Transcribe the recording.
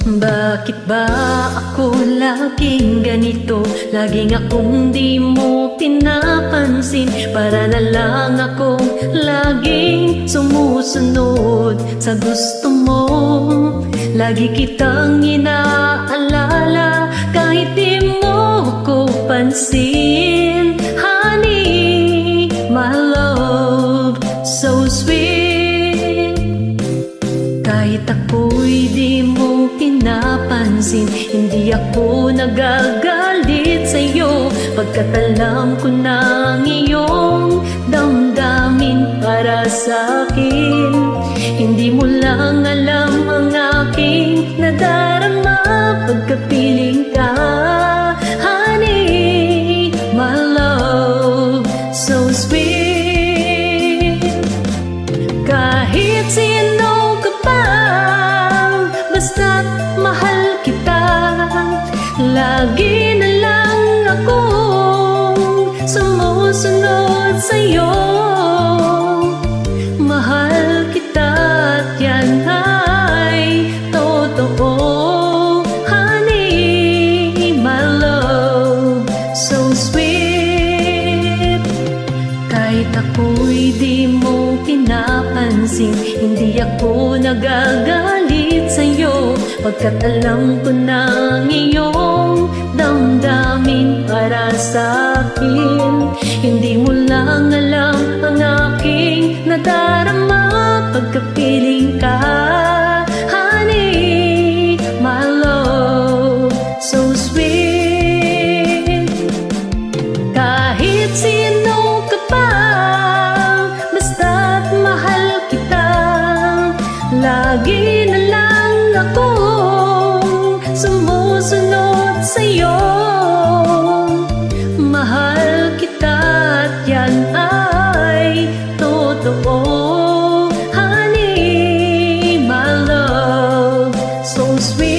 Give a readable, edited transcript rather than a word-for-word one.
Bakit ba ako laging ganito? Laging akong di mo pinapansin. Para na lang akong laging sumusunod sa gusto mo. Lagi kitang inaalala kahit di mo ko pansin. Honey, my love, so sweet. Kahit ako'y di mo pinapansin, hindi ako nagagalit sa'yo, pagkat alam ko na ang iyong damdamin para sa'kin. Hindi mo lang alam ang aking nadarama pagkapiling ka. Honey, my love, so sweet. Kahit sino ka pa, basta't mahal kita, lagi na lang akong sumusunod sa'yo. Mahal kita at yan ay totoo. Honey, my love, so sweet. Kahit ako'y di mo pinapansin, hindi ako nagagalit sa'yo, pagkat alam ko na ang iyong damdamin para sa'kin. Hindi mo lang alam ang aking nadarama pagkapiling ka. Honey, my love, so sweet. Kahit sino ka pa, basta't mahal kita, lagi na lang akong sumusunod sa'yo. Mahal kita at yan ay totoo. Honey, my love, so sweet.